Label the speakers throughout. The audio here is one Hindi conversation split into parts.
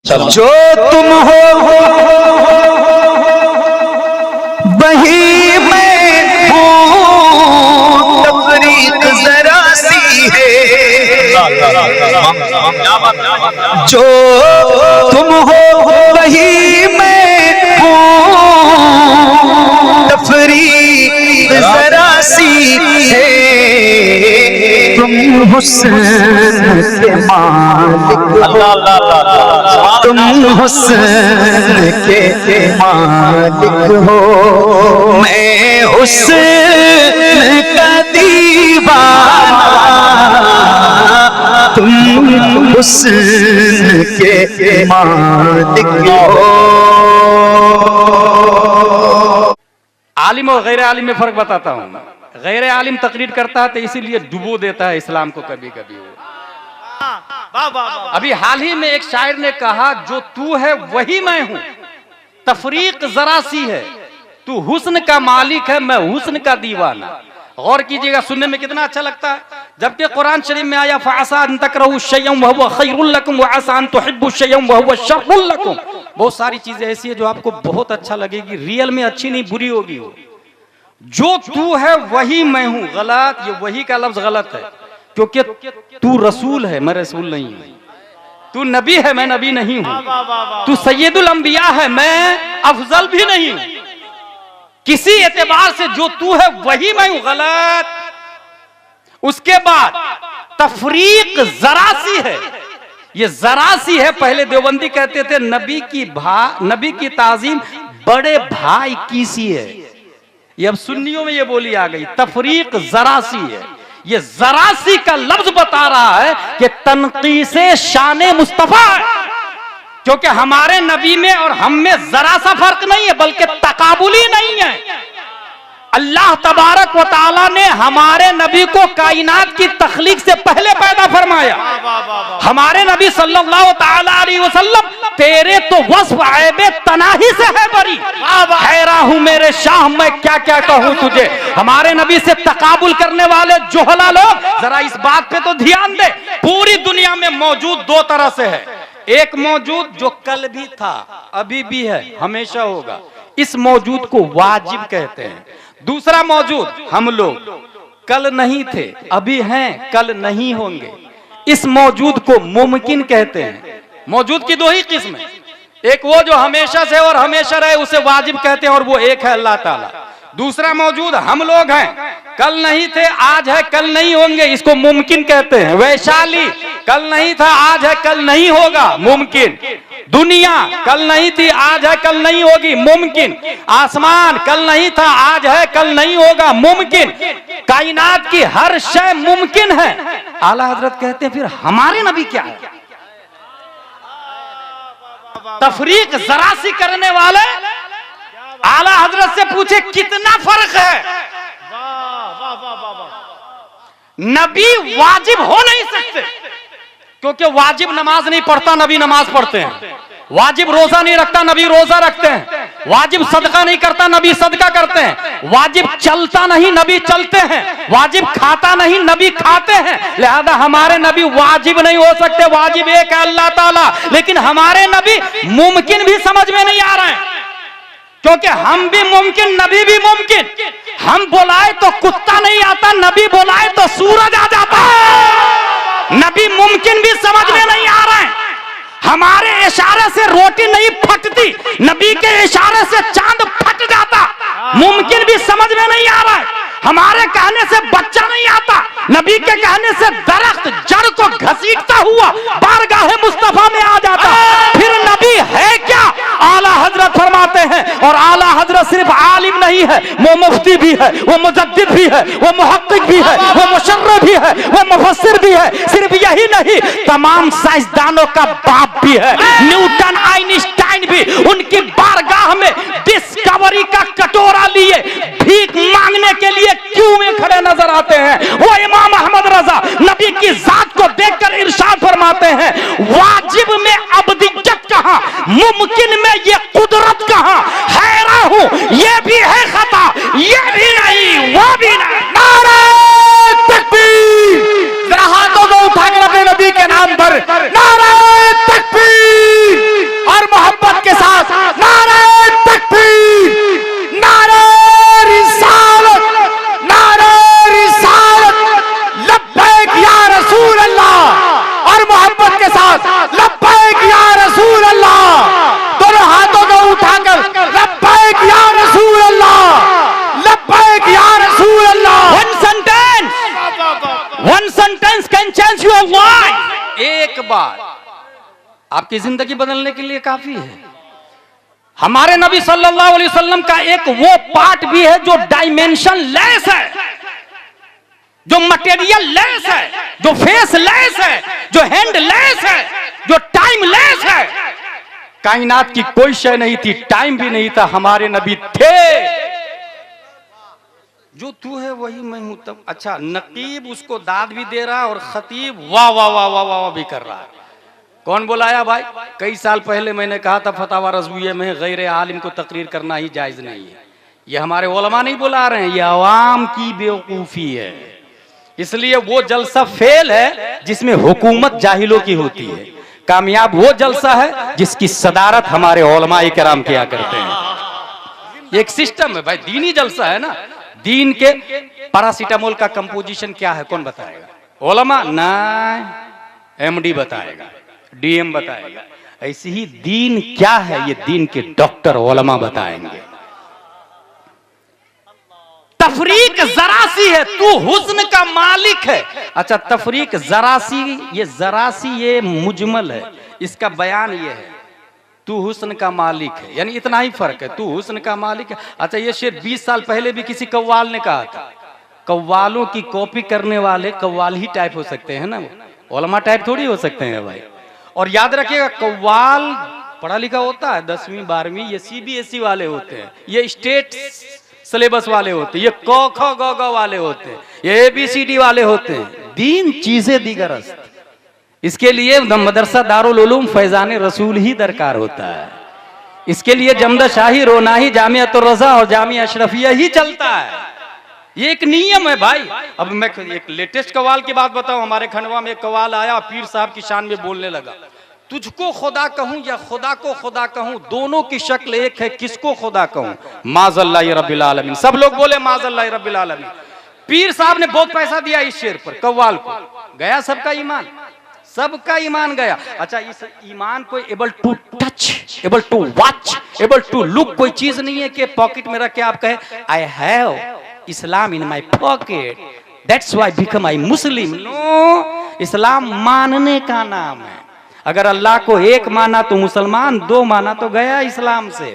Speaker 1: जो तुम हो वही मैं हूँ, तफरीक जरा सी है। जो तुम हो वही मैं हूँ, तफरीक जरा सी है। तुम हुस्न के मालिक हो, तुम हुस्न के मालिक हो, मैं हुस्न का दीवाना, तुम हुस्न के मालिक हो।
Speaker 2: आलिम और गैर आलिम में फर्क बताता हूँ। गैर आलिम तकरीर करता है तो इसीलिए डुबो देता है इस्लाम को कभी कभी। अभी हाल ही में एक शायर ने कहा, जो तू है वही मैं हूं, तफरीक जरा सी है। तू हुस्न का मालिक है, मैं हुस्न का दीवाना। गौर कीजिएगा, सुनने में कितना अच्छा लगता है। जबकि कुरान शरीफ में आया फअसा अन तकरहु शयअन व हुवा खैरुल लकुम व असा अन तुहिब्बु शयअन व हुवा शर्रुल लकुम। बहुत सारी चीजें ऐसी है जो आपको बहुत अच्छा लगेगी, रियल में अच्छी नहीं बुरी होगी। जो तू है वही मैं हूं, गलत। ये वही का लफ्ज गलत है, क्योंकि तू रसूल है, मैं रसूल नहीं हूं। तू नबी है, मैं नबी नहीं हूं। तू सैयदुल अंबिया है, मैं अफजल भी नहीं हूं। किसी एतबार से जो तू है वही मैं हूं, गलत। उसके बाद तफरीक जरा सी है, ये जरा सी है। पहले देवबंदी कहते थे नबी की ताजीम बड़े भाई की सी है। ये अब सुन्नियों में ये बोली आ गई, तफरीक जरा सी है। ये जरा सी का लफ्ज बता रहा है कि तनकीसे शाने मुस्तफा है, क्योंकि हमारे नबी में और हम में जरा सा फर्क नहीं है, बल्कि तकाबुली नहीं है। अल्लाह तबारक व तआला ने हमारे नबी को कायनात की तख्लीक से पहले पैदा फरमाया। हमारे नबी सल्लल्लाहु तआला अलैहि वसल्लम तेरे तो वस्फ ऐबे तनाही से है बरी। हैरान हूं मेरे शाह, मैं क्या क्या कहूं तुझे। हमारे नबी से तकाबुल करने वाले जोहला लोग जरा इस बात पे तो ध्यान दे। पूरी दुनिया में मौजूद दो तरह से है। एक मौजूद जो कल भी था, अभी भी है, हमेशा होगा। इस मौजूद को वाजिब कहते हैं। दूसरा मौजूद हम लोग, कल नहीं थे, अभी हैं, कल नहीं होंगे। इस मौजूद को मुमकिन कहते हैं। मौजूद की दो ही किस्म है, एक वो जो हमेशा से और हमेशा रहे, उसे वाजिब कहते हैं, और वो एक है अल्लाह ताला। दूसरा मौजूद हम लोग हैं, कल नहीं थे, आज है, कल नहीं होंगे, इसको मुमकिन कहते हैं। वैशाली कल नहीं था, आज है, कल नहीं होगा, मुमकिन। दुनिया कल नहीं थी, आज है, कल नहीं होगी, मुमकिन। आसमान कल नहीं था, आज है, कल नहीं होगा, मुमकिन। कायनात की हर शय मुमकिन है। आला हजरत कहते हैं फिर हमारे नबी क्या है? तफरीक जरा सी करने वाले आला हजरत से पूछे कितना फर्क है। नबी वाजिब हो नहीं सकते, क्योंकि वाजिब नमाज नहीं पढ़ता, नबी नमाज पढ़ते हैं। वाजिब रोजा नहीं रखता, नबी रोजा रखते हैं। वाजिब सदका नहीं करता, नबी सदका करते हैं। वाजिब चलता नहीं, नबी चलते हैं। वाजिब खाता नहीं, नबी खाते हैं। लिहाजा हमारे नबी वाजिब नहीं हो सकते, वाजिब एक है अल्लाह ताला। लेकिन हमारे नबी मुमकिन भी समझ में नहीं आ रहे हैं, क्योंकि हम भी मुमकिन, नबी भी मुमकिन। हम बुलाए तो कुत्ता नहीं आता, नबी बुलाए तो सूरज आ जाता है। नबी मुमकिन भी समझ में नहीं आ रहा है। हमारे इशारे से रोटी नहीं फटती, नबी के इशारे से चांद फट जाता। मुमकिन भी समझ में नहीं आ रहा है। हमारे कहने से बच्चा नहीं आता, नबी के कहने से दरख्त जड़ को घसीटता हुआ बारगाहे मुस्तफा में आ जाता। फिर नबी है क्या? आला हजरत फरमाते हैं, और आला हजरत सिर्फ आलिम नहीं है, वो मुफ्ती भी है, वो मुजद्दिद भी है, वो मुहक्किक भी है, वो मुशर्रिह भी है, वो मुफस्सिर भी है। सिर्फ यही नहीं, तमाम साइंसदानों का बाप भी है। न्यूटन, आइंस्टाइन भी उनकी बारगाह में डिस्कवरी का कटोरा लिए भीख मांगने के लिए क्यों में खड़े नजर आते हैं। वो इमाम अहमद रजा नबी की जात को देखकर इरशाद फरमाते हैं, वाजिब में अब्दियत कहां, मुमकिन में ये कुदरत कहां। हैरान हूं, ये भी है खता, ये भी नहीं, वो भी नहीं।
Speaker 3: नारे तकबीर! जरा हाथों को उठाकर अपने नबी के नाम पर नारे तकबीर!
Speaker 2: बात आपकी जिंदगी बदलने के लिए काफी है। हमारे नबी सल्लल्लाहु अलैहि वसल्लम का एक वो पार्ट भी है जो डायमेंशन लेस है, जो मटेरियल लेस है, जो फेस लेस है, जो हैंड लेस है, जो टाइम लेस है। कायनात की कोई शय नहीं थी, टाइम भी नहीं था, हमारे नबी थे। जो तू है वही मैं हूं। तब अच्छा, नकीब उसको दाद भी दे रहा और खतीब वाह वाह वाह वाह वाह भी कर रहा है। कौन बुलाया भाई? कई साल पहले मैंने कहा था फतवा रज़विया में गैर आलिम को तकरीर करना ही जायज नहीं है। ये हमारे उलमा नहीं बुला रहे हैं, ये अवाम की बेवकूफी है। इसलिए वो जलसा फेल है जिसमें हुकूमत जाहिलों की होती है। कामयाब वो जलसा है जिसकी सदारत हमारे उलमा-ए किराम किया करते हैं। एक सिस्टम है भाई, दीनी जलसा है ना। दीन के पैरासीटामोल का कंपोजिशन क्या है कौन बताएगा? उलमा ना, एमडी बताएगा, डीएम बताएगा। ऐसे ही दीन क्या है ये दीन के डॉक्टर उलमा बताएंगे। तफरीक जरासी है, तू हुस्न का मालिक है। अच्छा, तफरीक जरासी, ये जरासी ये मुजमल है, इसका बयान ये है तू हुस्न का मालिक है, यानी इतना ही फर्क है, तू हुस्न का मालिक है। अच्छा, ये शेर 20 साल पहले भी किसी कव्वाल ने कहा था। कव्वालों की कॉपी करने वाले कव्वाल ही टाइप हो सकते हैं ना, उलमा टाइप थोड़ी हो सकते हैं भाई। और याद रखिएगा, कव्वाल पढ़ा लिखा होता है, 10वीं 12वीं, ये सीबीएसई वाले होते हैं, ये स्टेट सिलेबस वाले होते हैं, ये क ख ग घ वाले होते हैं, ये ABCD वाले होते हैं। दीन चीजें दीगरस्त, इसके लिए मदरसा दारुल उलूम फैजान रसूल ही दरकार होता है। इसके लिए जमदा शाही, रोनाही, जामियातुर रज़ा और जामिया अशरफिया ही चलता है। ये एक नियम है भाई। अब मैं एक लेटेस्ट कवाल की बात बताऊं। हमारे खंडवा में एक कवाल आया, पीर साहब की शान में बोलने लगा, तुझको खुदा कहूं या खुदा को खुदा कहूं, दोनों की शक्ल एक है, किसको खुदा कहूं? माज़ल्लाहि रब्बिल आलमीन। सब लोग बोले माज़ल्लाहि रब्बिल आलमीन। पीर साहब ने बहुत पैसा दिया इस शेर पर, कव्वाल को। गया सबका ईमान, सबका ईमान गया। अच्छा, इस ईमान को able to touch, able to watch, able to look कोई चीज नहीं है कि पॉकेट में रख के आप कहे I have Islam in my pocket, that's why become I Muslim. No, Islam मानने का नाम है। अगर अल्लाह को एक माना तो मुसलमान, दो माना तो गया इस्लाम से।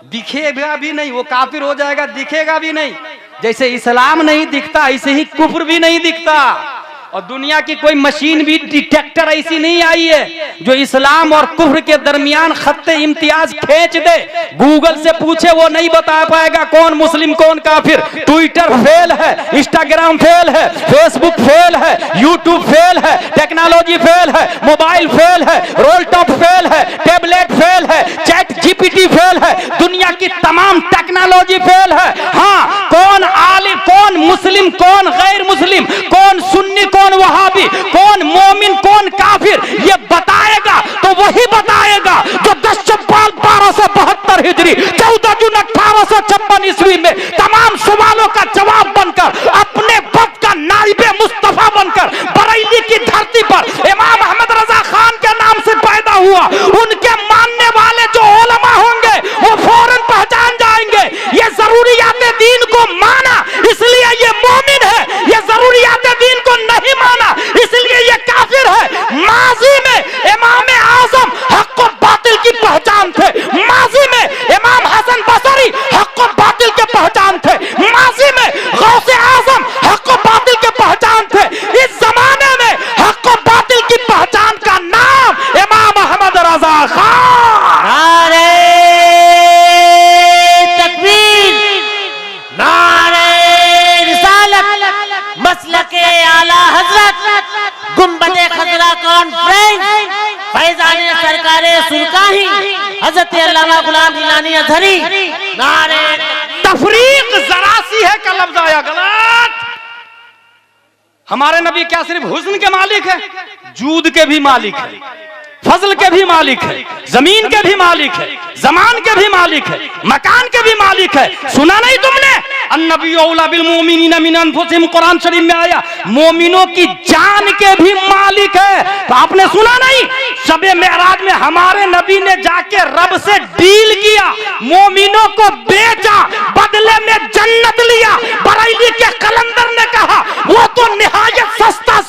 Speaker 2: दिखेगा भी नहीं, वो काफिर हो जाएगा, दिखेगा भी नहीं। जैसे इस्लाम नहीं दिखता ऐसे ही कुफ्र भी नहीं दिखता। और दुनिया की कोई मशीन भी डिटेक्टर ऐसी नहीं आई है जो इस्लाम और कुफ्र के दरमियान खत्ते इम्तियाज खींच दे। गूगल से पूछे वो नहीं बता पाएगा कौन मुस्लिम कौन काफिर। ट्विटर फेल है, इंस्टाग्राम फेल है, फेसबुक फेल है, यूट्यूब फेल है, टेक्नोलॉजी फेल है, मोबाइल फेल है, रोल टॉप फेल है, टेबलेट फेल है, चैट जीपीटी फेल है, दुनिया की तमाम टेक्नोलॉजी फेल है। हाँ, कौन आलिम, कौन मुस्लिम, कौन गैर मुस्लिम, कौन सुन्नी, कौन वहाबी, कौन मोमिन, कौन काफिर, ये बताएगा तो वही बताएगा जो 10 शव्वाल 1272 हिजरी 14 जून 1856 ईस्वी में तमाम सवालों का जवाब बनकर अपने वक्त का नाइबे मुस्तफा बनकर बरेली की धरती पर इमाम अहमद रजा खान के नाम से पैदा हुआ। उनके मानने वाले जो उलमा होंगे वो फौरन पहचान जाएंगे ये जरूरियात दीन को माना इसलिए ये मोमिन है, ये जरूरियात दीन को नहीं माना इसलिए ये काफिर है। माजी में इमाम आजम हक और बातिल की पहचान थे, माजी में इमाम हसन बसरी हक और बातिल के पहचान थे, माजी में गौसे आजम हक और बातिल के पहचान थे। इस जमाने में हक और बातिल की पहचान का नाम इमाम अहमद रजा खान।
Speaker 3: नारे तकबीर, नारे रिसालत, मसलके आला हजरत, गुंबदे खजरा कॉन्फ्रेंस, फैजाने सरकारे सुरकाही, हजरत अल्लामा गुलाम जिलानी अजहरी। नारे
Speaker 2: तफरीक जरासी है का लफ्ज आया गलत। हमारे नबी क्या सिर्फ हुस्न के मालिक है? जूद के भी मालिक है, फजल के भी मालिक है, जमीन के भी मालिक है, जमान के भी मालिक है, मकान के भी मालिक है। सुना नहीं तुमने? अन्नबी औला बिल मोमिनीना मिन अनफुसिहिम, कुरान शरीफ में आया, मोमिनों की जान के भी मालिक है। तो आपने सुना नहीं? शबे मेराज में हमारे नबी ने जाके रब से डील किया, मोमिनों को बेचा, बदले में जन्नत लिया। बरेली के कलंदर ने कहा वो तो निहायत सस्ता